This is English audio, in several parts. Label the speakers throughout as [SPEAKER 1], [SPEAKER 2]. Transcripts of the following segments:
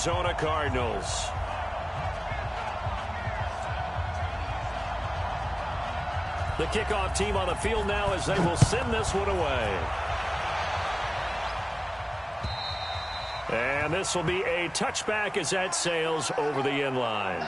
[SPEAKER 1] Arizona Cardinals. The kickoff team on the field now as they will send this one away. And this will be a touchback as that sails over the end line.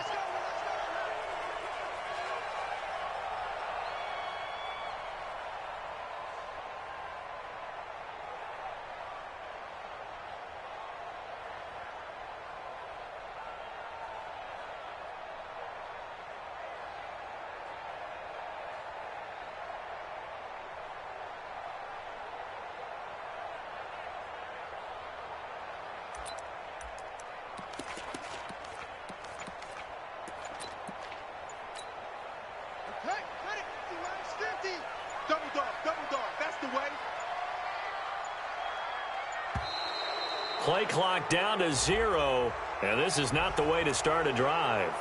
[SPEAKER 1] Play clock down to 0, and this is not the way to start a drive.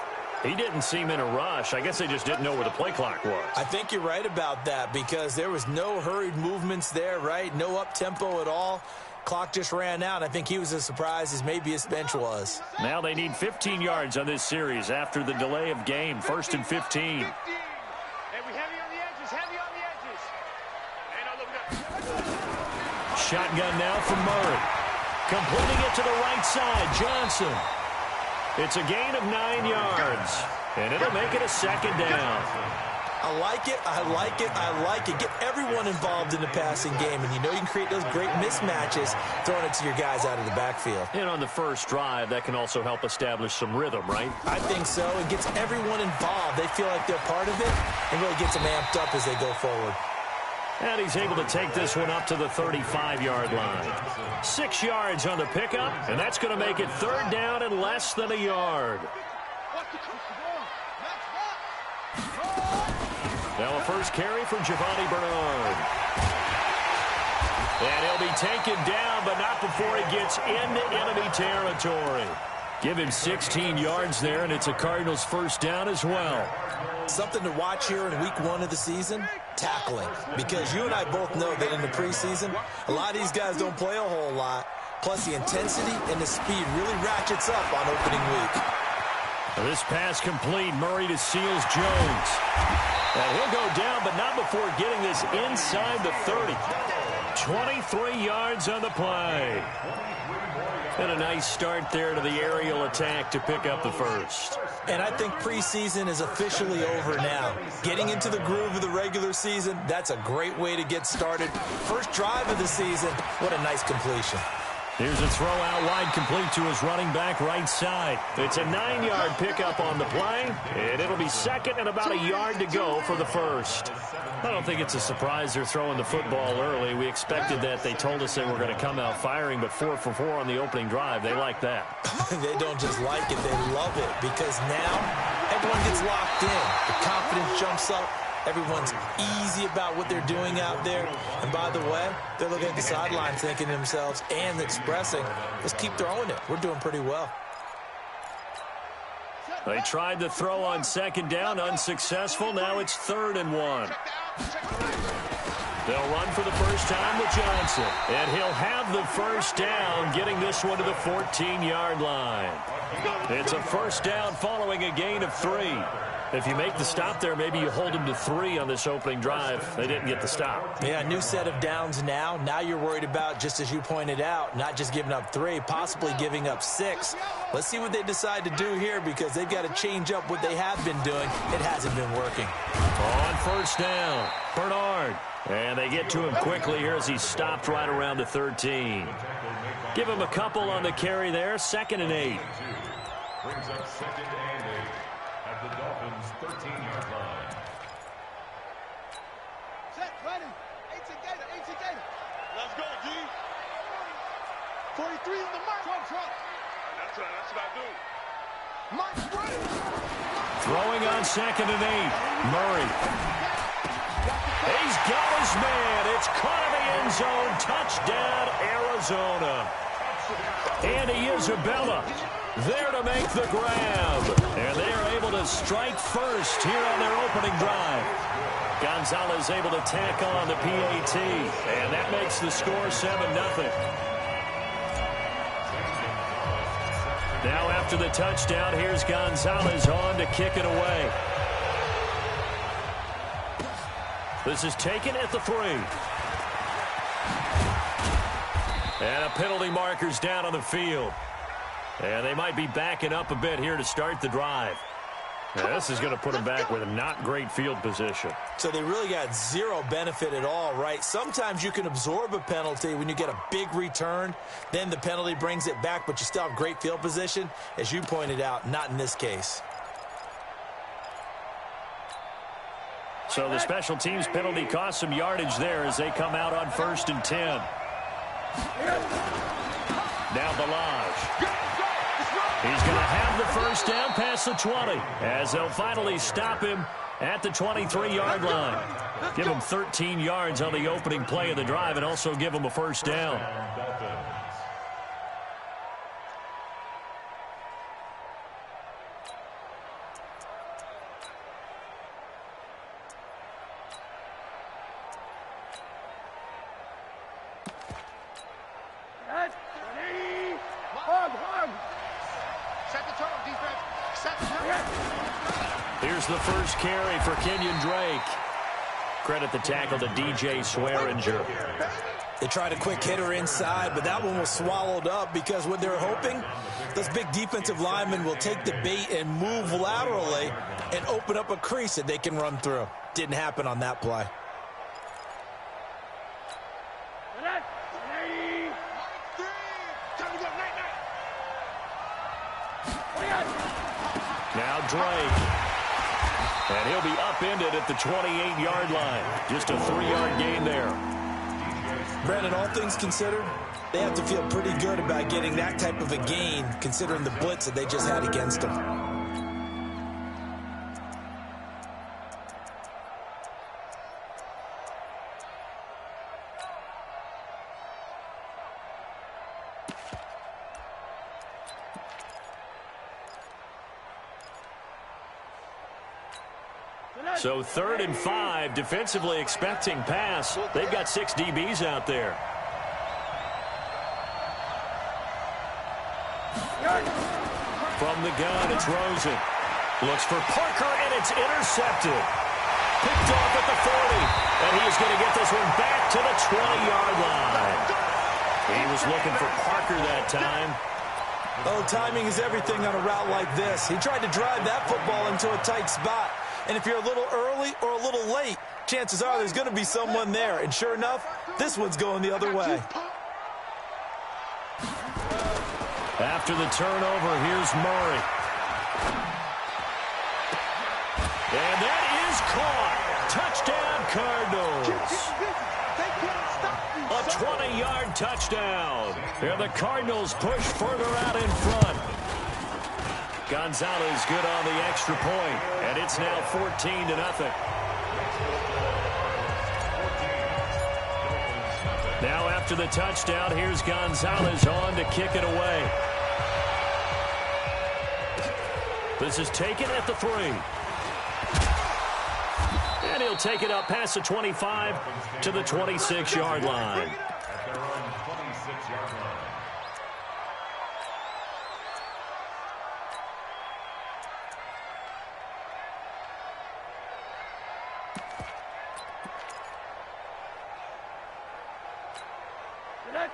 [SPEAKER 1] He didn't seem in a rush. I guess they just didn't know where the play clock was.
[SPEAKER 2] I think you're right about that because there was no hurried movements there, right? No up-tempo at all. Clock just ran out. I think he was as surprised as maybe his bench was.
[SPEAKER 1] Now they need 15 yards on this series after the delay of game. 1st and 15. Shotgun now from Murray. Completing it to the right side, Johnson. It's a gain of 9 yards, and it'll make it a 2nd down.
[SPEAKER 2] I like it, I like it, I like it. Get everyone involved in the passing game, and you know you can create those great mismatches throwing it to your guys out of the backfield.
[SPEAKER 1] And on the first drive, that can also help establish some rhythm, right?
[SPEAKER 2] I think so. It gets everyone involved. They feel like they're part of it, and really gets them amped up as they go forward.
[SPEAKER 1] And he's able to take this one up to the 35-yard line. 6 yards on the pickup, and that's going to make it 3rd down and less than a yard. Now a first carry for Giovanni Bernard. And he'll be taken down, but not before he gets into enemy territory. Give him 16 yards there, and it's a Cardinals 1st down as well.
[SPEAKER 2] Something to watch here in week 1 of the season, tackling. Because you and I both know that in the preseason, a lot of these guys don't play a whole lot. Plus the intensity and the speed really ratchets up on opening week.
[SPEAKER 1] This pass complete. Murray to Seals Jones. And he'll go down, but not before getting this inside the 30. 23 yards on the play. And a nice start there to the aerial attack to pick up the 1st.
[SPEAKER 2] And I think preseason is officially over now. Getting into the groove of the regular season, that's a great way to get started. First drive of the season, what a nice completion.
[SPEAKER 1] Here's a throw out wide, complete to his running back right side. It's a 9-yard pickup on the play, and it'll be 2nd and about a yard to go for the 1st. I don't think it's a surprise they're throwing the football early. We expected that. They told us they were going to come out firing, but 4 for 4 on the opening drive. They like that.
[SPEAKER 2] They don't just like it, they love it, because now everyone gets locked in. The confidence jumps up. Everyone's easy about what they're doing out there. And by the way, they're looking at the sideline thinking to themselves and expressing, let's keep throwing it. We're doing pretty well.
[SPEAKER 1] They tried to throw on 2nd down, unsuccessful. Now it's 3rd and 1. They'll run for the first time with Johnson. And he'll have the 1st down, getting this one to the 14-yard line. It's a 1st down following a gain of 3. If you make the stop there, maybe you hold them to 3 on this opening drive. They didn't get the stop.
[SPEAKER 2] Yeah, new set of downs now. Now you're worried about, just as you pointed out, not just giving up 3, possibly giving up 6. Let's see what they decide to do here because they've got to change up what they have been doing. It hasn't been working.
[SPEAKER 1] On 1st down, Bernard. And they get to him quickly here as he stopped right around the 13. Give him a couple on the carry there. 2nd and 8.
[SPEAKER 3] Brings up 2nd and 8 at the Dolphins' 13-yard line.
[SPEAKER 4] Set, ready. 18 Gator. Let's go, G. 43 on the mark. Trump. That's right. That's what I do. Mike's ready.
[SPEAKER 1] Throwing on 2nd and 8. Murray. He's got his man. It's caught in the end zone. Touchdown, Arizona. Andy Isabella there to make the grab. And they are able to strike first here on their opening drive. Gonzalez able to tack on the PAT. And that makes the score 7-0. Now after the touchdown, here's Gonzalez on to kick it away. This is taken at the 3. And a penalty marker's down on the field. And they might be backing up a bit here to start the drive. Now, this is going to put them back with a not great field position.
[SPEAKER 2] So they really got zero benefit at all, right? Sometimes you can absorb a penalty when you get a big return. Then the penalty brings it back, but you still have great field position. As you pointed out, not in this case.
[SPEAKER 1] So the special teams penalty cost some yardage there as they come out on 1st and 10. Now Balaj. He's going to have the first down past the 20 as they'll finally stop him at the 23-yard line. Give him 13 yards on the opening play of the drive and also give him a first down. Here's the first carry for Kenyon Drake. Credit the tackle to DJ Swearinger.
[SPEAKER 2] They tried a quick hitter inside, but that one was swallowed up because what they're hoping, those big defensive linemen will take the bait and move laterally and open up a crease that they can run through. Didn't happen on that play.
[SPEAKER 1] Now Drake. And he'll be upended at the 28-yard line. Just a 3-yard gain there.
[SPEAKER 2] Brandon, all things considered, they have to feel pretty good about getting that type of a gain considering the blitz that they just had against them.
[SPEAKER 1] So 3rd and 5, defensively expecting pass. They've got 6 DBs out there. From the gun, it's Rosen. Looks for Parker, and it's intercepted. Picked off at the 40, and he's going to get this one back to the 20-yard line. He was looking for Parker that time.
[SPEAKER 2] Oh, timing is everything on a route like this. He tried to drive that football into a tight spot. And if you're a little early or a little late, chances are there's going to be someone there. And sure enough, this one's going the other way.
[SPEAKER 1] After the turnover, here's Murray. And that is caught. Touchdown, Cardinals. A 20-yard touchdown. And the Cardinals push further out in front. Gonzalez good on the extra point, and it's now 14-0. Now after the touchdown, here's Gonzalez on to kick it away. This is taken at the 3. And he'll take it up past the 25 to the 26-yard line.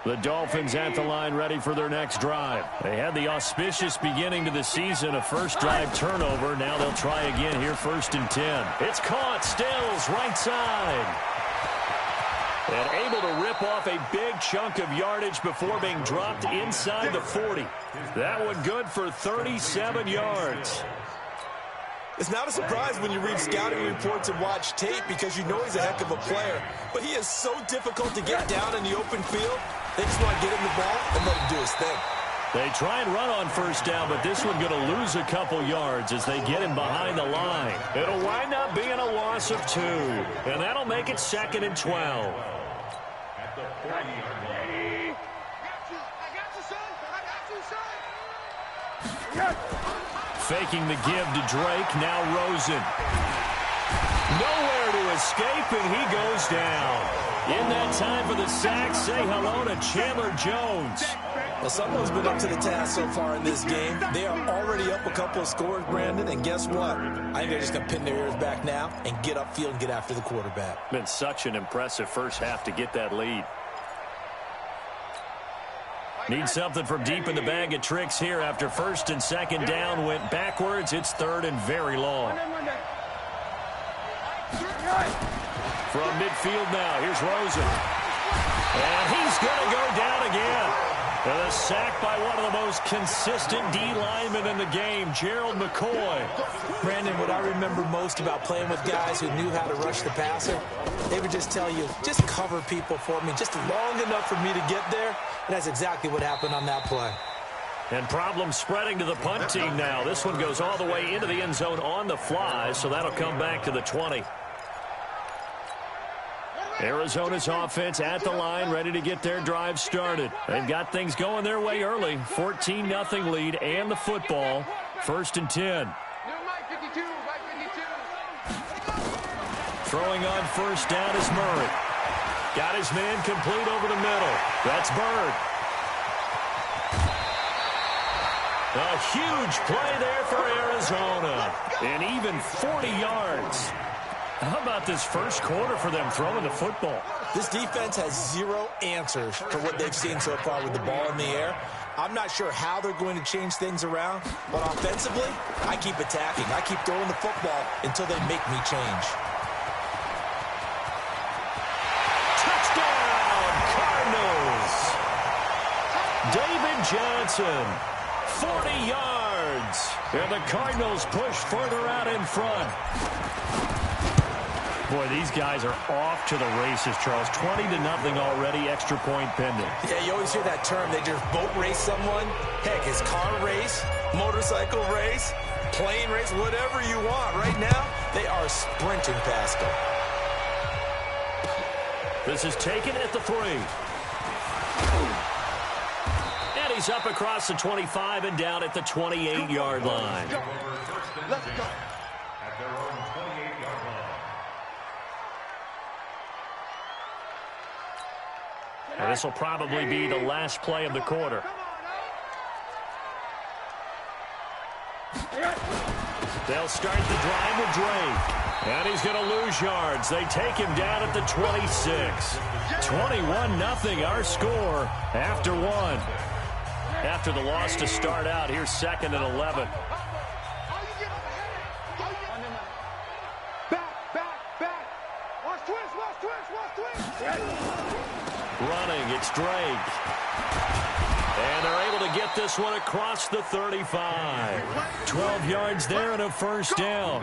[SPEAKER 1] The Dolphins at the line ready for their next drive. They had the auspicious beginning to the season, a first drive turnover. Now they'll try again here, 1st and 10. It's caught, Stills, right side. And able to rip off a big chunk of yardage before being dropped inside the 40. That one good for 37 yards.
[SPEAKER 2] It's not a surprise when you read scouting reports and watch tape because you know he's a heck of a player. But he is so difficult to get down in the open field. They just want to get him the ball and let him do his thing.
[SPEAKER 1] They try and run on 1st down, but this one going to lose a couple yards as they get him behind the line. It'll wind up being a loss of 2, and that'll make it 2nd and 12.
[SPEAKER 4] I got you, son.
[SPEAKER 1] Faking the give to Drake, now Rosen. Nowhere to escape, and he goes down. In that time for the sack, say hello to Chandler Jones.
[SPEAKER 2] Well, someone's been up to the task so far in this game. They are already up a couple of scores, Brandon, and guess what? I think they're just going to pin their ears back now and get upfield and get after the quarterback.
[SPEAKER 1] Been such an impressive first half to get that lead. Need something from deep in the bag of tricks here after first and second down went backwards. It's third and very long. From midfield now, here's Rosen. And he's going to go down again. And a sack by one of the most consistent D linemen in the game, Gerald McCoy.
[SPEAKER 2] Brandon, what I remember most about playing with guys who knew how to rush the passer, they would just tell you, just cover people for me, just long enough for me to get there. And that's exactly what happened on that play.
[SPEAKER 1] And problems spreading to the punt team now. This one goes all the way into the end zone on the fly, so that'll come back to the 20. Arizona's offense at the line, ready to get their drive started. They've got things going their way early. 14-0 lead and the football. First and 10. Throwing on first down is Murray. Got his man complete over the middle. That's Bird. A huge play there for Arizona. And even 40 yards. How about this first quarter for them throwing the football?
[SPEAKER 2] This defense has zero answers for what they've seen so far with the ball in the air. I'm not sure how they're going to change things around, but offensively, I keep attacking. I keep throwing the football until they make me change.
[SPEAKER 1] Touchdown, Cardinals! David Johnson, 40 yards. And the Cardinals push further out in front. Boy, these guys are off to the races, Charles. 20-0 already, extra point pending.
[SPEAKER 2] Yeah, you always hear that term. They just boat race someone. Heck, it's car race, motorcycle race, plane race, whatever you want. Right now, they are sprinting past them.
[SPEAKER 1] This is taken at the 3. And he's up across the 25 and down at the 28-yard line.
[SPEAKER 4] Let's go.
[SPEAKER 3] At their own 28-yard line.
[SPEAKER 1] And this will probably be the last play of the quarter. They'll start the drive with Drake. And he's going to lose yards. They take him down at the 26. 21-0 our score after one. After the loss to start out, here's 2nd and 11.
[SPEAKER 4] Back. Watch twist.
[SPEAKER 1] Running, it's Drake. And they're able to get this one across the 35. 12 yards there and a first down.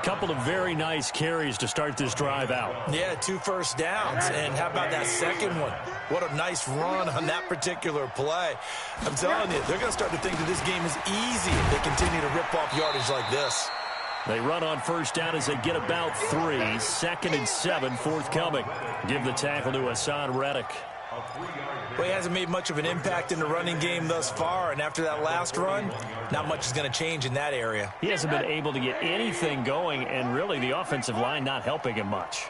[SPEAKER 1] Couple of very nice carries to start this drive out.
[SPEAKER 2] Yeah, 2 first downs. And how about that second one? What a nice run on that particular play. I'm telling you, they're going to start to think that this game is easy if they continue to rip off yardage like this.
[SPEAKER 1] They run on first down as they get about 3. 2nd and 7 forthcoming. Give the tackle to Hassan Reddick.
[SPEAKER 2] Well, he hasn't made much of an impact in the running game thus far, and after that last run, not much is going to change in that area.
[SPEAKER 1] He hasn't been able to get anything going, and really the offensive line not helping him much.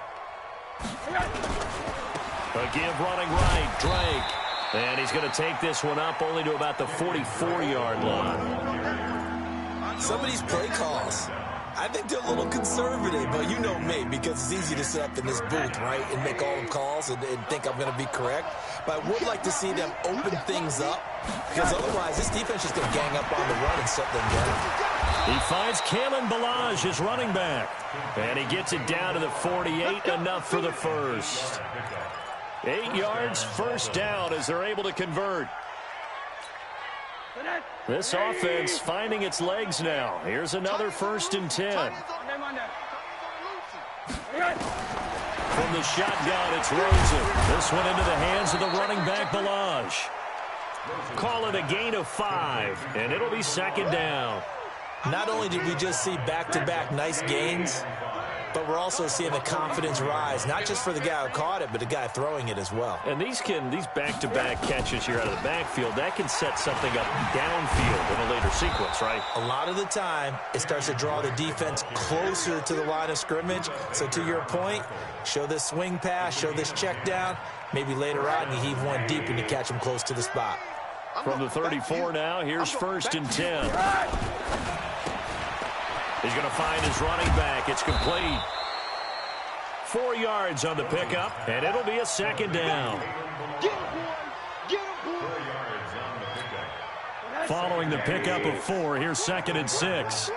[SPEAKER 1] A give running right, Drake. And he's going to take this one up only to about the 44-yard line.
[SPEAKER 2] Some of these play calls, I think they're a little conservative, but you know me, because it's easy to sit up in this booth, right, and make all the calls and think I'm going to be correct. But I would like to see them open things up, because otherwise this defense is going to gang up on the run and shut them down.
[SPEAKER 1] He finds Kalen Ballage, his running back. And he gets it down to the 48, enough for the first. 8 yards, first down as they're able to convert. This offense finding its legs now. Here's another 1st and 10. From the shotgun, it's Rosen. This one into the hands of the running back, Ballage. Call it a gain of 5, and it'll be 2nd down.
[SPEAKER 2] Not only did we just see back-to-back nice gains, but we're also seeing the confidence rise, not just for the guy who caught it, but the guy throwing it as well.
[SPEAKER 1] And these back-to-back catches here out of the backfield, that can set something up downfield in a later sequence, right?
[SPEAKER 2] A lot of the time, it starts to draw the defense closer to the line of scrimmage. So to your point, show this swing pass, show this check down. Maybe later on you heave one deep and you catch him close to the spot.
[SPEAKER 1] From the 34 now, here's 1st and 10. He's going to find his running back. It's complete. 4 yards on the pickup, and it'll be a 2nd down. Following the pickup of 4, here's 2nd and 6.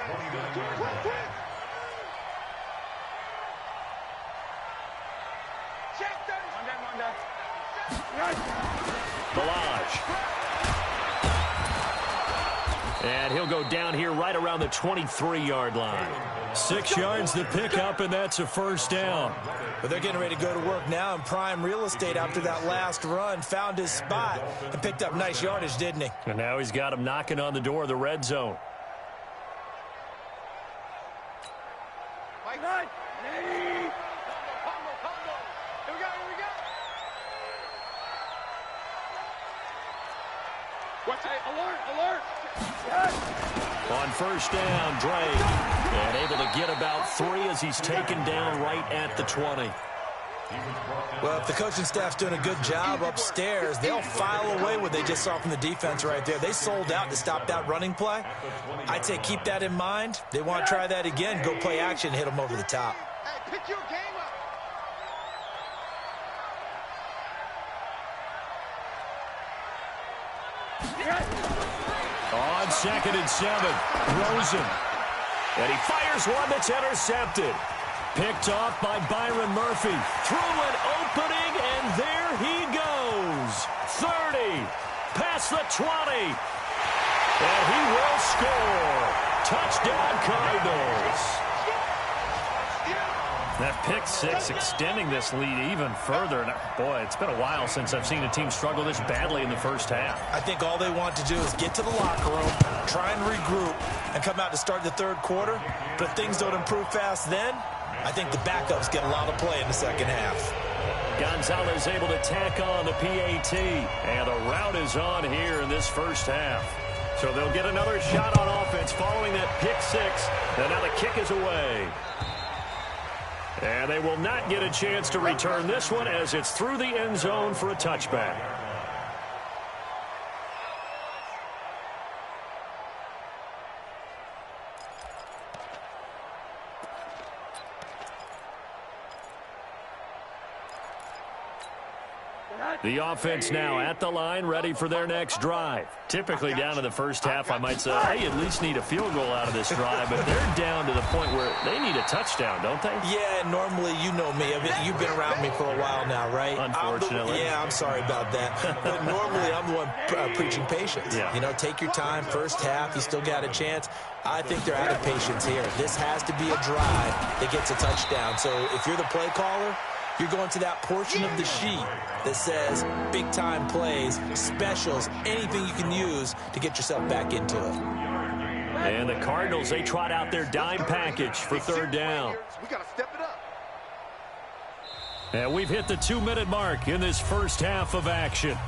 [SPEAKER 1] Balaj. And he'll go down here right around the 23-yard line. 6 yards to pick up, and that's a 1st down.
[SPEAKER 2] But they're getting ready to go to work now in prime real estate after that last run. Found his spot and picked up nice yardage, didn't he?
[SPEAKER 1] And now he's got him knocking on the door of the red zone. On 1st down, Drake. And able to get about 3 as he's taken down right at the 20.
[SPEAKER 2] Well, if the coaching staff's doing a good job upstairs, they'll file away what they just saw from the defense right there. They sold out to stop that running play. I'd say keep that in mind. They want to try that again, go play action, hit them over the top.
[SPEAKER 4] Hey, pick your game up.
[SPEAKER 1] On 2nd and 7, Rosen. And he fires one that's intercepted. Picked off by Byron Murphy. Through an opening, and there he goes. 30, past the 20. And he will score. Touchdown, Cardinals. That pick 6 extending this lead even further. And boy, it's been a while since I've seen a team struggle this badly in the first half.
[SPEAKER 2] I think all they want to do is get to the locker room, try and regroup, and come out to start the 3rd quarter. But if things don't improve fast then, I think the backups get a lot of play in the 2nd half.
[SPEAKER 1] Gonzalez able to tack on the PAT. And the route is on here in this first half. So they'll get another shot on offense following that pick 6. And now the kick is away. And they will not get a chance to return this one as it's through the end zone for a touchback. The offense now at the line, ready for their next drive. Typically down to the first half, I might say, hey, at least need a field goal out of this drive. But they're down to the point where they need a touchdown, don't they?
[SPEAKER 2] Yeah, normally, you know me. I mean, you've been around me for a while now, right?
[SPEAKER 1] Unfortunately.
[SPEAKER 2] I'm sorry about that. But normally, I'm the one preaching patience.
[SPEAKER 1] Yeah.
[SPEAKER 2] You know, take your time. First half, you still got a chance. I think they're out of patience here. This has to be a drive that gets a touchdown. So if you're the play caller, you're going to that portion of the sheet that says big-time plays, specials, anything you can use to get yourself back into it.
[SPEAKER 1] And the Cardinals, they trot out their dime package for 3rd down.
[SPEAKER 4] We got to step it up.
[SPEAKER 1] And we've hit the 2-minute mark in this first half of action.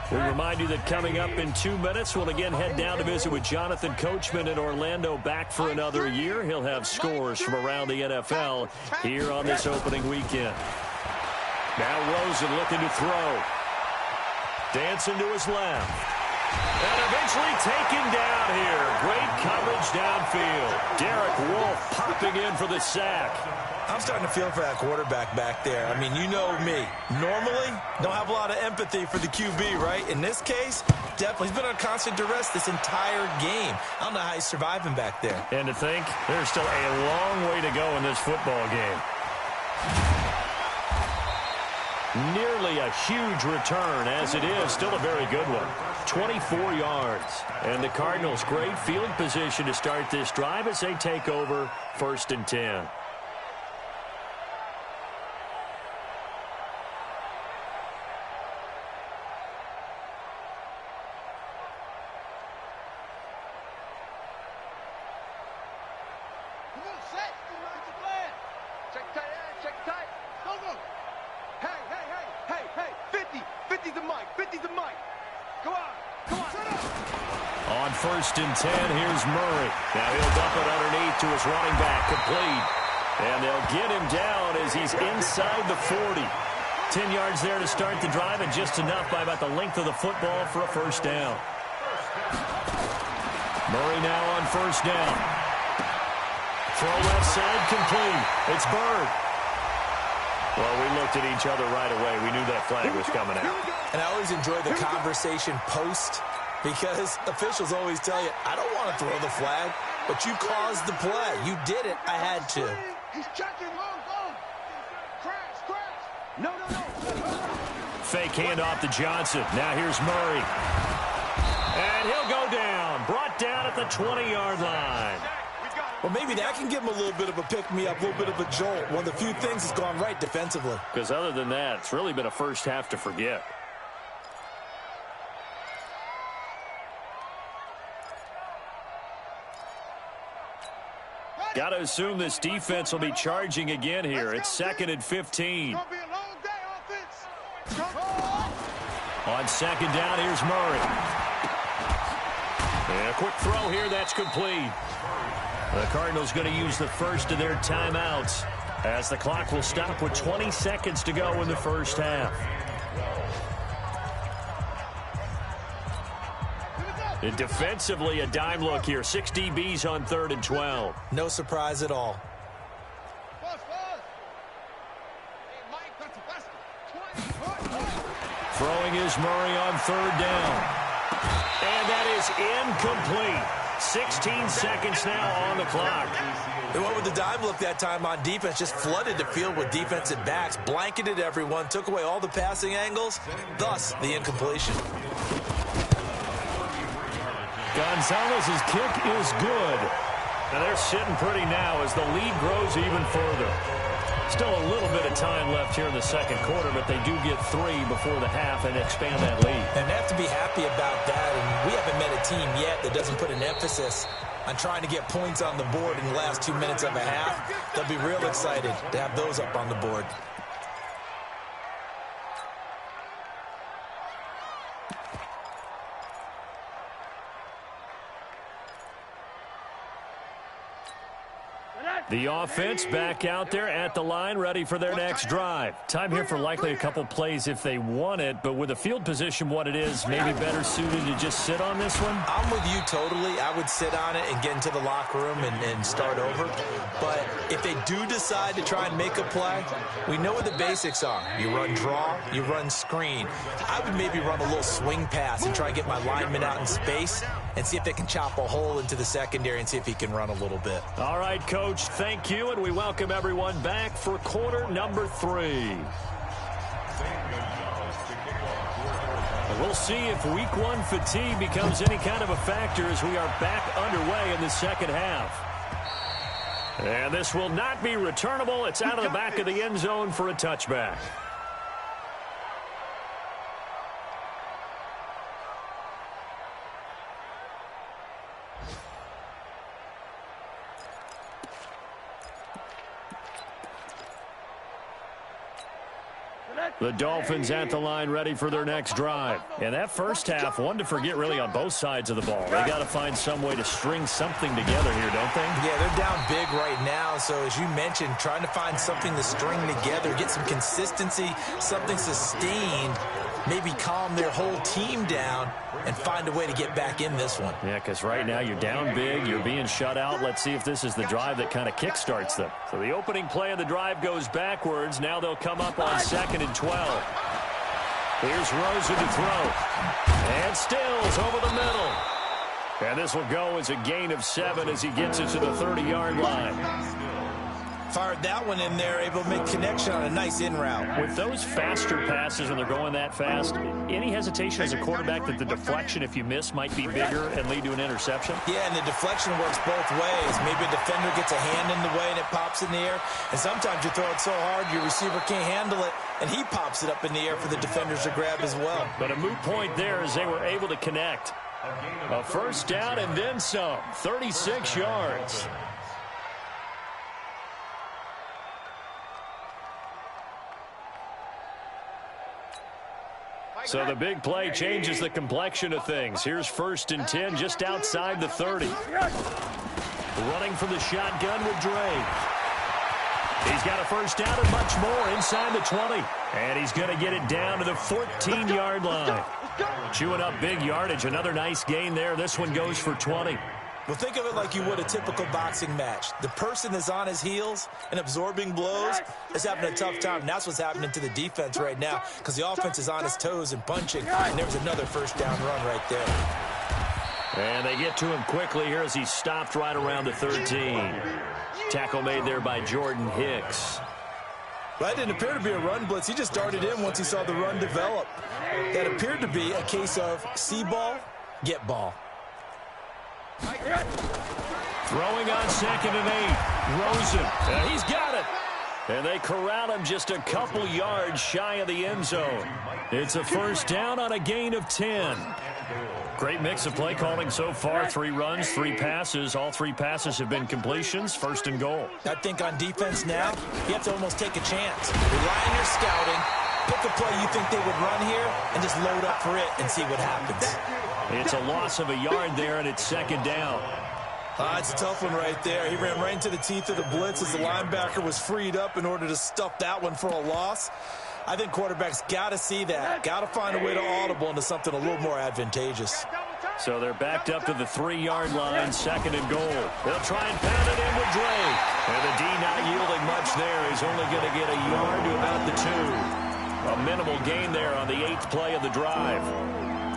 [SPEAKER 1] We remind you that coming up in 2 minutes, we'll again head down to visit with Jonathan Coachman in Orlando, back for another year. He'll have scores from around the NFL here on this opening weekend. Now Rosen looking to throw. Dancing to his left. And eventually taken down here. Great coverage downfield. Derek Wolfe popping in for the sack.
[SPEAKER 2] I'm starting to feel for that quarterback back there. I mean, you know me. Normally, don't have a lot of empathy for the QB, right? In this case, definitely. He's been on constant duress this entire game. I don't know how he's surviving back there.
[SPEAKER 1] And to think, there's still a long way to go in this football game. Nearly a huge return, as it is still a very good one. 24 yards. And the Cardinals, great field position to start this drive as they take over 1st and 10. On 1st and 10, here's Murray. Now he'll dump it underneath to his running back, complete. And they'll get him down as he's inside the 40. 10 yards there to start the drive, and just enough by about the length of the football for a first down. Murray now on 1st down. Throw left side, complete. It's Bird. Well, we looked at each other right away. We knew that flag was coming out.
[SPEAKER 2] And I always enjoy the conversation post, because officials always tell you, I don't want to throw the flag, but you caused the play. You did it. I had to.
[SPEAKER 4] He's checking long. Crash. No.
[SPEAKER 1] Fake handoff to Johnson. Now here's Murray. And he'll go down. Brought down at the 20-yard line.
[SPEAKER 2] Well, maybe that can give him a little bit of a pick-me-up, a little bit of a jolt. One of the few things that's gone right defensively.
[SPEAKER 1] Because other than that, it's really been a first half to forget. Got to assume this defense will be charging again here. It's 2nd and 15.
[SPEAKER 4] It's gonna be a long day, offense.
[SPEAKER 1] On 2nd down, here's Murray. And a quick throw here, that's complete. The Cardinals going to use the first of their timeouts as the clock will stop with 20 seconds to go in the first half. And defensively, a dime look here. 6 DBs on 3rd and 12.
[SPEAKER 2] No surprise at all.
[SPEAKER 1] Throwing is Murray on 3rd down. And that is incomplete. 16 seconds now on the clock.
[SPEAKER 2] They went with the dime look that time on defense, just flooded the field with defensive backs, blanketed everyone, took away all the passing angles, thus the incompletion.
[SPEAKER 1] Gonzalez's kick is good. And they're sitting pretty now as the lead grows even further. Still a little bit of time left here in the second quarter, but they do get 3 before the half and expand that lead.
[SPEAKER 2] And they have to be happy about that, and we haven't met a team yet that doesn't put an emphasis on trying to get points on the board in the last 2 minutes of a half. They'll be real excited to have those up on the board.
[SPEAKER 1] The offense back out there at the line, ready for their next drive. Time here for likely a couple plays if they want it, but with the field position what it is, maybe better suited to just sit on this one?
[SPEAKER 2] I'm with you totally. I would sit on it and get into the locker room and start over. But if they do decide to try and make a play, we know what the basics are. You run draw, you run screen. I would maybe run a little swing pass and try and get my lineman out in space and see if they can chop a hole into the secondary and see if he can run a little bit.
[SPEAKER 1] All right, Coach, thank you, and we welcome everyone back for quarter number 3. And we'll see if week 1 fatigue becomes any kind of a factor as we are back underway in the second half. And this will not be returnable. It's out of the back of the end zone for a touchback. The Dolphins at the line ready for their next drive. And that first half, one to forget really on both sides of the ball. They got to find some way to string something together here, don't they?
[SPEAKER 2] Yeah, they're down big right now. So as you mentioned, trying to find something to string together, get some consistency, something sustained, maybe calm their whole team down and find a way to get back in this one.
[SPEAKER 1] Yeah, because right now you're down big, you're being shut out. Let's see if this is the drive that kind of kickstarts them. So the opening play of the drive goes backwards. Now they'll come up on 2nd and 12. Here's Rosen to throw. And Stills over the middle. And this will go as a gain of 7 as he gets it to the 30-yard line.
[SPEAKER 2] Fired that one in there, able to make connection on a nice in route.
[SPEAKER 1] With those faster passes when they're going that fast, any hesitation as a quarterback that the deflection, if you miss, might be bigger and lead to an interception?
[SPEAKER 2] Yeah, and the deflection works both ways. Maybe a defender gets a hand in the way and it pops in the air. And sometimes you throw it so hard your receiver can't handle it, and he pops it up in the air for the defenders to grab as well.
[SPEAKER 1] But a moot point there as they were able to connect. A first down and then some. 36 yards. So the big play changes the complexion of things. Here's 1st and 10 just outside the 30. Running from the shotgun with Drake. He's got a first down and much more inside the 20. And he's going to get it down to the 14-yard line. Chewing up big yardage. Another nice gain there. This one goes for 20.
[SPEAKER 2] Well, think of it like you would a typical boxing match. The person is on his heels and absorbing blows is having a tough time. And that's what's happening to the defense right now because the offense is on his toes and punching. And there was another first down run right there.
[SPEAKER 1] And they get to him quickly here as he's stopped right around the 13. Tackle made there by Jordan Hicks.
[SPEAKER 2] That didn't appear to be a run blitz. He just darted in once he saw the run develop. That appeared to be a case of see ball, get ball.
[SPEAKER 1] Throwing on 2nd and 8. Rosen. He's got it. And they corral him just a couple yards shy of the end zone. It's a first down on a gain of 10. Great mix of play calling so far. 3 runs, 3 passes. All 3 passes have been completions. 1st and goal.
[SPEAKER 2] I think on defense now, you have to almost take a chance. Rely on your scouting. Pick a play you think they would run here and just load up for it and see what happens.
[SPEAKER 1] It's a loss of a yard there, and it's 2nd down.
[SPEAKER 2] It's a tough one right there. He ran right into the teeth of the blitz as the linebacker was freed up in order to stuff that one for a loss. I think quarterbacks got to see that. Got to find a way to audible into something a little more advantageous.
[SPEAKER 1] So they're backed up to the 3-yard line, 2nd and goal. They'll try and pound it in with Drake. And the D not yielding much there. He's only going to get a yard to about the 2. A minimal gain there on the 8th play of the drive.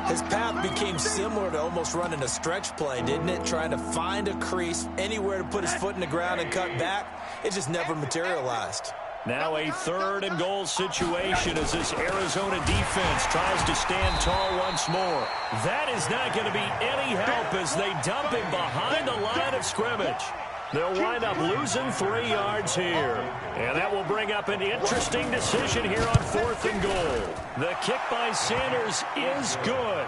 [SPEAKER 2] His path became similar to almost running a stretch play, didn't it? Trying to find a crease, anywhere to put his foot in the ground and cut back. It just never materialized.
[SPEAKER 1] Now a 3rd and goal situation as this Arizona defense tries to stand tall once more. That is not going to be any help as they dump him behind the line of scrimmage. They'll wind up losing 3 yards here. And that will bring up an interesting decision here on 4th and goal. The kick by Sanders is good.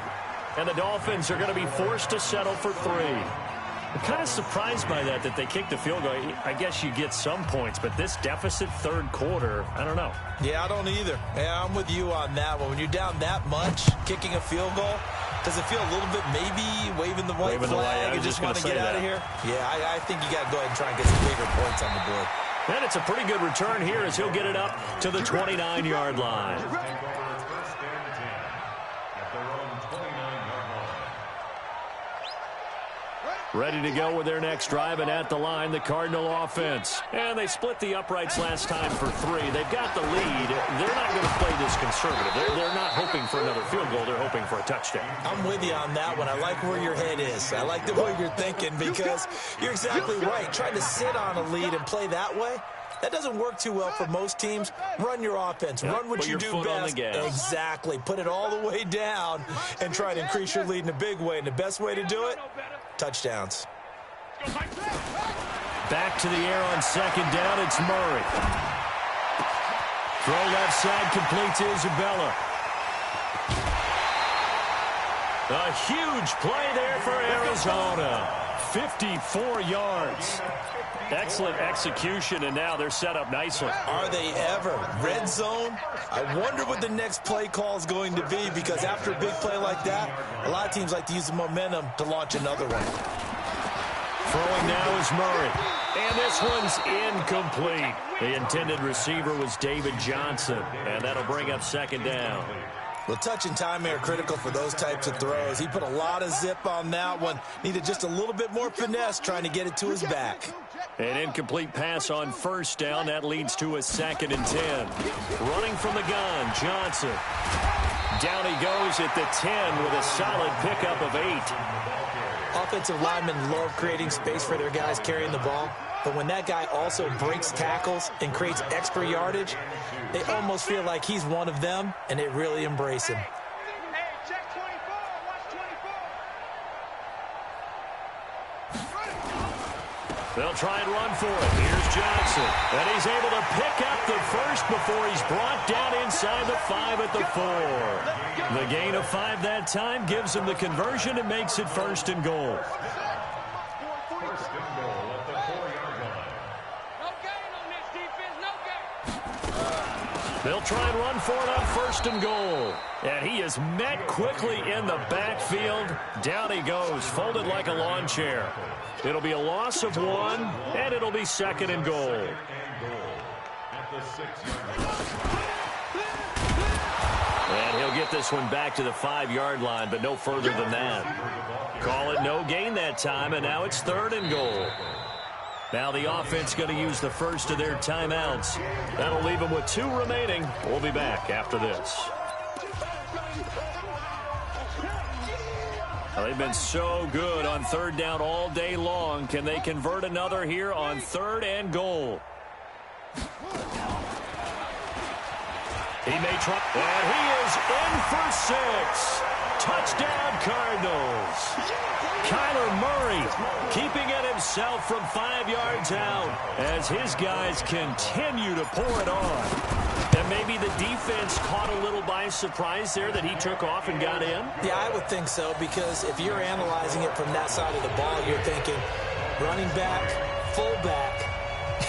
[SPEAKER 1] And the Dolphins are going to be forced to settle for 3. I'm kind of surprised by that they kicked the field goal. I guess you get some points, but this deficit 3rd quarter, I don't know.
[SPEAKER 2] Yeah, I don't either. Yeah, I'm with you on that one. When you're down that much, kicking a field goal, does it feel a little bit maybe waving the white flag and just want to get out of here? Yeah, I think you got to go ahead and try and get some bigger points on the board.
[SPEAKER 1] And it's a pretty good return here as he'll get it up to the 29-yard line. Ready to go with their next drive, and at the line, the Cardinal offense. And they split the uprights last time for 3. They've got the lead. They're not going to play this conservative. They're not hoping for another field goal. They're hoping for a touchdown.
[SPEAKER 2] I'm with you on that one. I like where your head is. I like the way you're thinking because you're exactly right. Trying to sit on a lead and play that way, that doesn't work too well for most teams. Run your offense. Run what you do best. Exactly. Put it all the way down and try to increase your lead in a big way. And the best way to do it, touchdowns.
[SPEAKER 1] Back to the air on 2nd down. It's Murray. Throw left side complete to Isabella. A huge play there for Arizona. 54 yards. Excellent execution, and now they're set up nicely.
[SPEAKER 2] Are they ever? Red zone? I wonder what the next play call is going to be because after a big play like that, a lot of teams like to use the momentum to launch another one.
[SPEAKER 1] Throwing now is Murray. And this one's incomplete. The intended receiver was David Johnson, and that'll bring up 2nd down.
[SPEAKER 2] Well, touch and timing are critical for those types of throws. He put a lot of zip on that one. Needed just a little bit more finesse trying to get it to his back.
[SPEAKER 1] An incomplete pass on 1st down. That leads to a 2nd and 10. Running from the gun, Johnson. Down he goes at the 10 with a solid pickup of 8.
[SPEAKER 2] Offensive linemen love creating space for their guys carrying the ball. But when that guy also breaks tackles and creates extra yardage, they almost feel like he's one of them, and they really embrace him.
[SPEAKER 1] They'll try and run for it. Here's Johnson. And he's able to pick up the first before he's brought down inside the 5 at the 4. The gain of 5 that time gives him the conversion and makes it 1st and goal. They'll try and run for it on 1st and goal. And he is met quickly in the backfield. Down he goes, folded like a lawn chair. It'll be a loss of 1, and it'll be 2nd and goal. And he'll get this one back to the 5-yard line, but no further than that. Call it no gain that time, and now it's 3rd and goal. Now the offense going to use the first of their timeouts. That'll leave them with 2 remaining. We'll be back after this. Well, they've been so good on 3rd down all day long. Can they convert another here on 3rd and goal? He may try, and he is in for 6. Touchdown, Cardinals. Kyler Murray keeping it himself from 5 yards out as his guys continue to pour it on. And maybe the defense caught a little by surprise there that he took off and got in?
[SPEAKER 2] Yeah, I would think so, because if you're analyzing it from that side of the ball, you're thinking running back, fullback.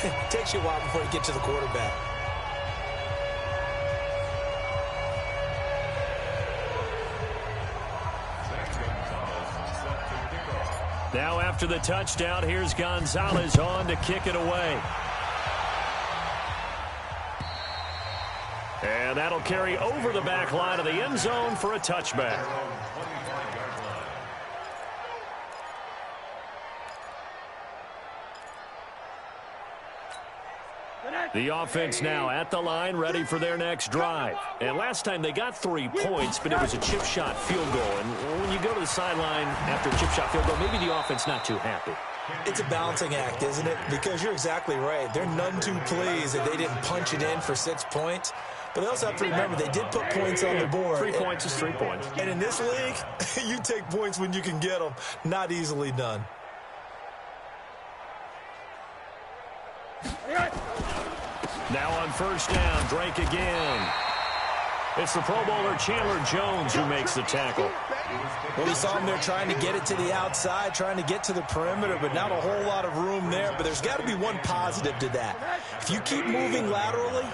[SPEAKER 2] It takes you a while before you get to the quarterback.
[SPEAKER 1] Now after the touchdown, here's Gonzalez on to kick it away. And that'll carry over the back line of the end zone for a touchback. The offense now at the line, ready for their next drive. And last time they got 3 points, but it was a chip shot field goal. And when you go to the sideline after a chip shot field goal, maybe the offense not too happy.
[SPEAKER 2] It's a balancing act, isn't it? Because you're exactly right. They're none too pleased that they didn't punch it in for 6 points. But they also have to remember they did put points on the board.
[SPEAKER 1] 3 points is 3 points.
[SPEAKER 2] And in this league, you take points when you can get them. Not easily done.
[SPEAKER 1] Now on 1st down, Drake again. It's the Pro Bowler Chandler Jones who makes the tackle.
[SPEAKER 2] Well, we saw him there trying to get it to the outside, trying to get to the perimeter, but not a whole lot of room there. But there's got to be one positive to that. If you keep moving laterally,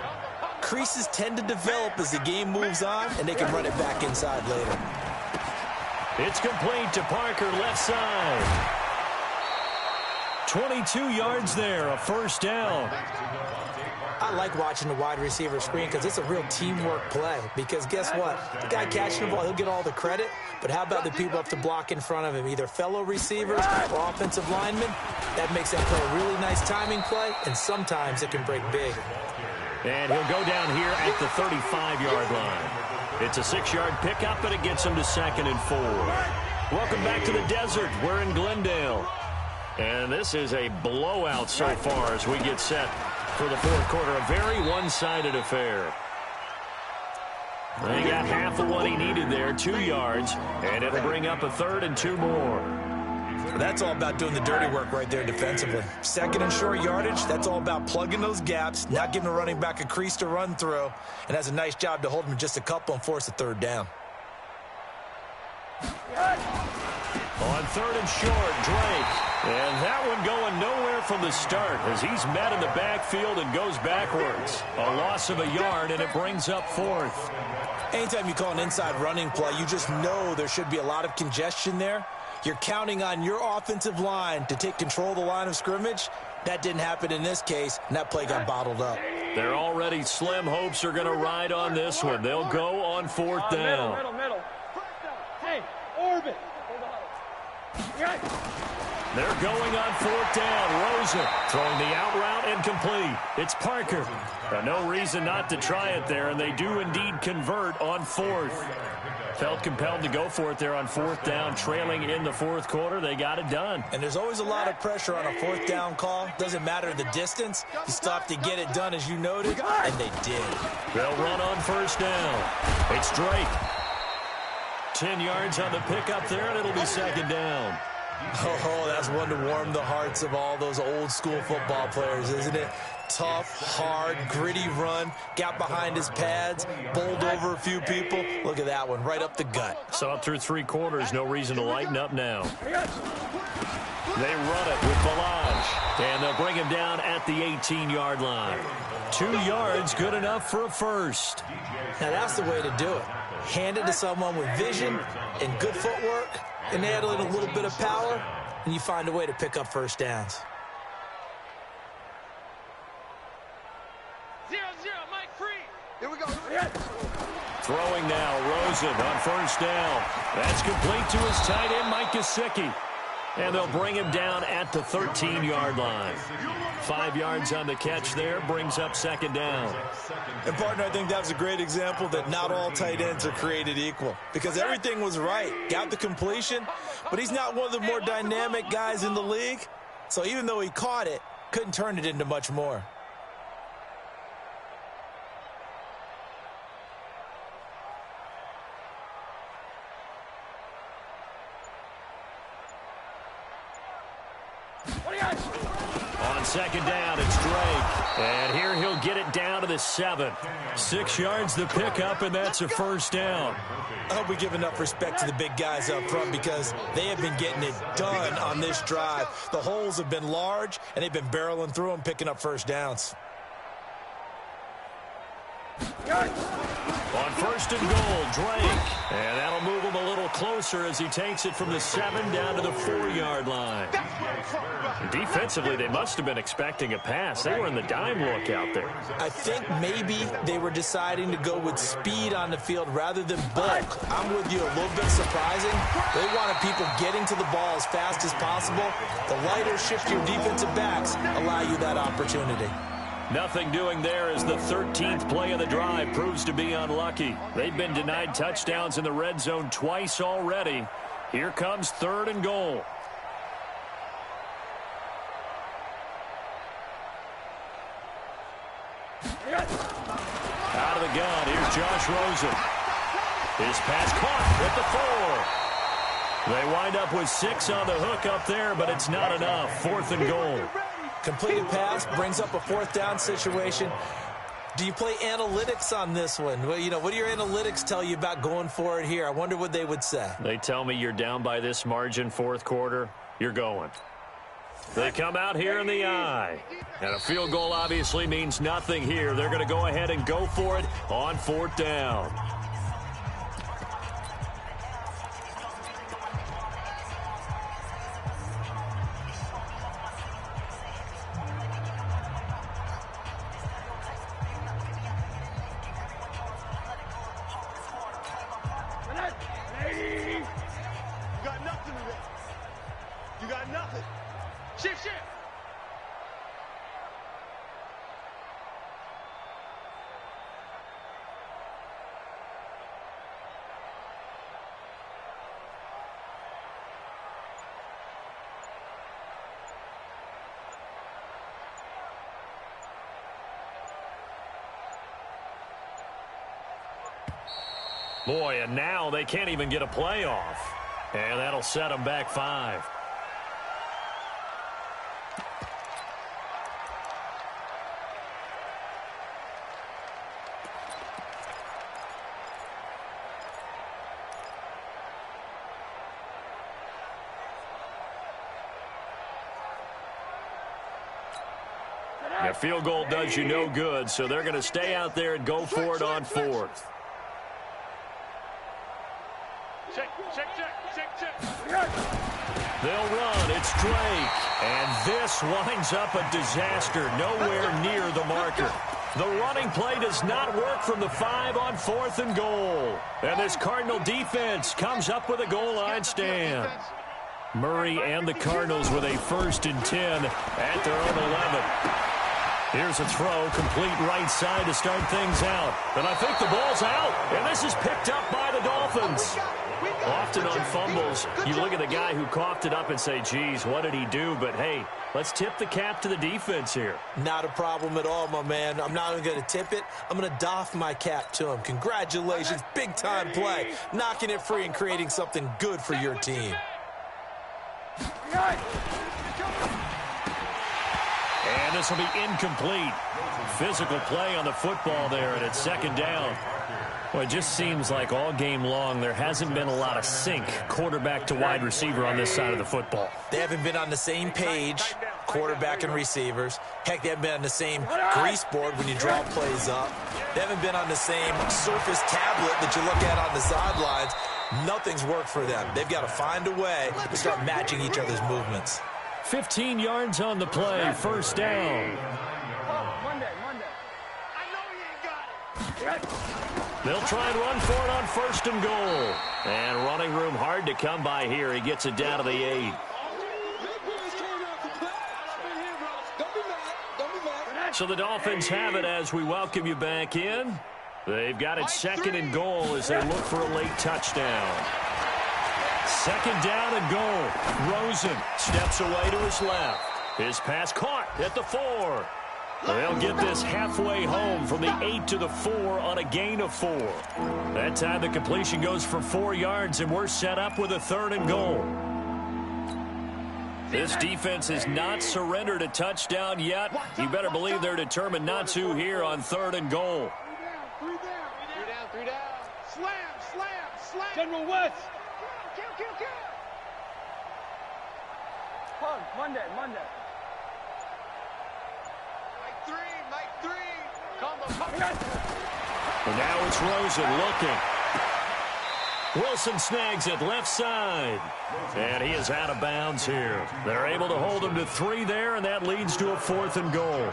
[SPEAKER 2] creases tend to develop as the game moves on, and they can run it back inside later.
[SPEAKER 1] It's complete to Parker, left side. 22 yards there, a 1st down.
[SPEAKER 2] I like watching the wide receiver screen because it's a real teamwork play. Because guess what? The guy catching the ball, he'll get all the credit. But how about the people up to block in front of him? Either fellow receivers or offensive linemen. That makes that play a really nice timing play, and sometimes it can break big.
[SPEAKER 1] And he'll go down here at the 35-yard line. It's a 6-yard pickup, and it gets him to 2nd and 4. Welcome back to the desert. We're in Glendale. And this is a blowout so far as we get set for the 4th quarter. A very one-sided affair. He got half of what he needed there, 2 yards, and it'll bring up a 3rd and 2 more.
[SPEAKER 2] That's all about doing the dirty work right there defensively. 2nd and short yardage, that's all about plugging those gaps, not giving the running back a crease to run through, and has a nice job to hold him just a couple and force a 3rd down.
[SPEAKER 1] On 3rd and short, Drake. And that one going nowhere from the start as he's met in the backfield and goes backwards. A loss of a yard, and it brings up 4th.
[SPEAKER 2] Anytime you call an inside running play, you just know there should be a lot of congestion there. You're counting on your offensive line to take control of the line of scrimmage. That didn't happen in this case, and that play got bottled up.
[SPEAKER 1] Their already slim hopes are going to ride on this one. They'll go on 4th down.
[SPEAKER 4] Middle. Hey, orbit.
[SPEAKER 1] They're going on 4th down. Rosen throwing the out route and complete. It's Parker. No reason not to try it there, and they do indeed convert on 4th. Felt compelled to go for it there on 4th down, trailing in the 4th quarter. They got it done.
[SPEAKER 2] And there's always a lot of pressure on a 4th down call. Doesn't matter the distance. You still have to get it done, as you noted, and they did.
[SPEAKER 1] They'll run on 1st down. It's Drake. 10 yards on the pickup there, and it'll be 2nd down.
[SPEAKER 2] Oh, that's one to warm the hearts of all those old school football players, isn't it? Tough, hard, gritty run, got behind his pads, bowled over a few people. Look at that one, right up the gut.
[SPEAKER 1] So up through 3 quarters, no reason to lighten up now. They run it with Balaj, and they'll bring him down at the 18-yard line. 2 yards, good enough for a first.
[SPEAKER 2] Now, that's the way to do it. Hand it to someone with vision and good footwork, and add in a little bit of power, and you find a way to pick up first downs.
[SPEAKER 4] 0-0, Mike free. Here we go.
[SPEAKER 1] Throwing now, Rosen on first down. That's complete to his tight end, Mike Gesicki. And they'll bring him down at the 13-yard line. 5 yards on the catch there, brings up second down.
[SPEAKER 2] And, partner, I think that was a great example that not all tight ends are created equal. Because everything was right. Got the completion, but he's not one of the more dynamic guys in the league. So even though he caught it, couldn't turn it into much more.
[SPEAKER 1] On second down, it's Drake. And here he'll get it down to the 7. 6 yards the pickup, and that's a first down.
[SPEAKER 2] I hope we give enough respect to the big guys up front because they have been getting it done on this drive. The holes have been large, and they've been barreling through them, picking up first downs.
[SPEAKER 1] On first and goal, Drake. And that'll move him a little closer as he takes it from the 7 down to the 4-yard line. Defensively, they must have been expecting a pass. They were in the dime look out there.
[SPEAKER 2] I think maybe they were deciding to go with speed on the field rather than bulk. I'm with you, a little bit surprising. They wanted people getting to the ball as fast as possible. The lighter, shiftier defensive backs allow you that opportunity.
[SPEAKER 1] Nothing doing there as the 13th play of the drive proves to be unlucky. They've been denied touchdowns in the red zone twice already. Here comes 3rd and goal. Out of the gun, here's Josh Rosen. His pass caught at the 4. They wind up with 6 on the hook up there, but it's not enough. 4th and goal.
[SPEAKER 2] Completed pass brings up a 4th down situation. Do you play analytics on this one? Well, you know, what do your analytics tell you about going for it here? I wonder what they would say.
[SPEAKER 1] They tell me you're down by this margin 4th quarter, you're going. They come out here in the eye. And a field goal obviously means nothing here. They're going to go ahead and go for it on 4th down. Boy, and now they can't even get a play off. And that'll set them back 5. The field goal does you no good, so they're going to stay out there and go for it on 4th. They'll run. It's Drake. And this winds up a disaster. Nowhere near the marker. The running play does not work from the 5 on 4th and goal. And this Cardinal defense comes up with a goal line stand. Murray and the Cardinals with a 1st and 10 at their own 11. Here's a throw, complete right side to start things out. And I think the ball's out. And this is picked up by the Dolphins. Often on fumbles, you look at the guy who coughed it up and say, geez, what did he do? But, hey, let's tip the cap to the defense here.
[SPEAKER 2] Not a problem at all, my man. I'm not even going to tip it. I'm going to doff my cap to him. Congratulations. Big-time play. Knocking it free and creating something good for your team.
[SPEAKER 1] And this will be incomplete. Physical play on the football there, and it's 2nd down. Well, it just seems like all game long there hasn't been a lot of sync quarterback to wide receiver on this side of the football.
[SPEAKER 2] They haven't been on the same page, quarterback and receivers. Heck, they haven't been on the same grease board when you draw plays up. They haven't been on the same Surface tablet that you look at on the sidelines. Nothing's worked for them. They've got to find a way to start matching each other's movements.
[SPEAKER 1] 15 yards on the play, first down. They'll try and run for it on first and goal. And running room hard to come by here. He gets it down to the 8. So the Dolphins have it as we welcome you back in. They've got it second and goal as they look for a late touchdown. Second down and goal. Rosen steps away to his left. His pass caught at the 4. They'll get this halfway home from the 8 to the 4 on a gain of 4. That time the completion goes for 4 yards, and we're set up with a third and goal. This defense has not surrendered a touchdown yet. You better believe they're determined not to here on third and goal.
[SPEAKER 4] 3 down. Slam. General West. Kill. Hug, Monday. Mike 3.
[SPEAKER 1] And now it's Rosen looking. Wilson snags it left side. And he is out of bounds here. They're able to hold him to 3 there, and that leads to a fourth and goal.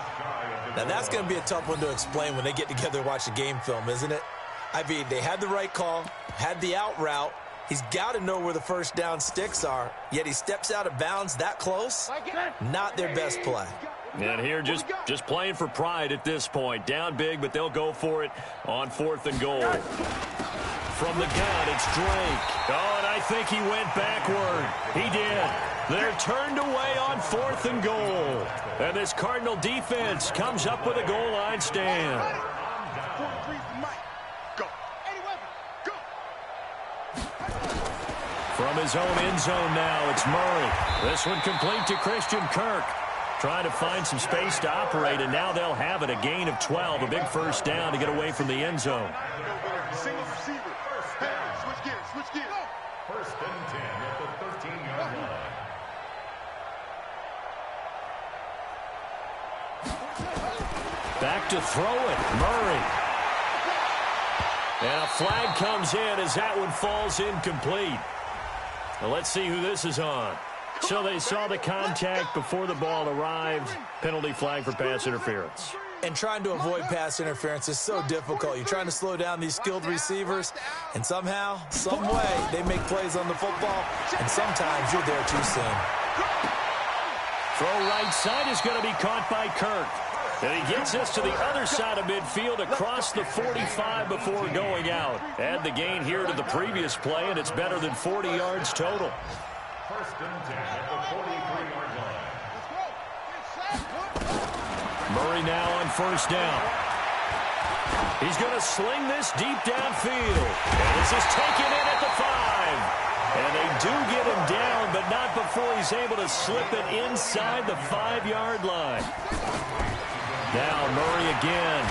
[SPEAKER 2] Now, that's going to be a tough one to explain when they get together and watch the game film, isn't it? I mean, they had the right call, had the out route. He's got to know where the first down sticks are, yet he steps out of bounds that close. Not their best play.
[SPEAKER 1] And here just playing for pride at this point. Down big, but they'll go for it on fourth and goal. From the gun, it's Drake. Oh, and I think he went backward. He did. They're turned away on fourth and goal. And this Cardinal defense comes up with a goal line stand. From his own end zone now, it's Murray. This one complete to Christian Kirk. Trying to find some space to operate, and now they'll have it. A gain of 12, a big first down to get away from the end zone.
[SPEAKER 4] Single receiver. Switch gears.
[SPEAKER 3] First and 10 at the 13-yard line.
[SPEAKER 1] Back to throw it, Murray. And a flag comes in as that one falls incomplete. Now let's see who this is on. So they saw the contact before the ball arrived. Penalty flag for pass interference.
[SPEAKER 2] And trying to avoid pass interference is so difficult. You're trying to slow down these skilled receivers, and somehow, some way, they make plays on the football, and sometimes you're there too soon.
[SPEAKER 1] Throw right side is going to be caught by Kirk. And he gets this to the other side of midfield across the 45 before going out. Add the gain here to the previous play, and it's better than 40 yards total.
[SPEAKER 3] First and 10 at the 43-yard line.
[SPEAKER 1] Murray now on first down. He's going to sling this deep downfield. And this is taken in at the 5. And they do get him down, but not before he's able to slip it inside the 5-yard line. Now Murray again.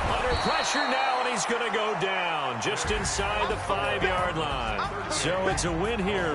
[SPEAKER 1] Under pressure now, and he's going to go down just inside the 5-yard line. So it's a win here.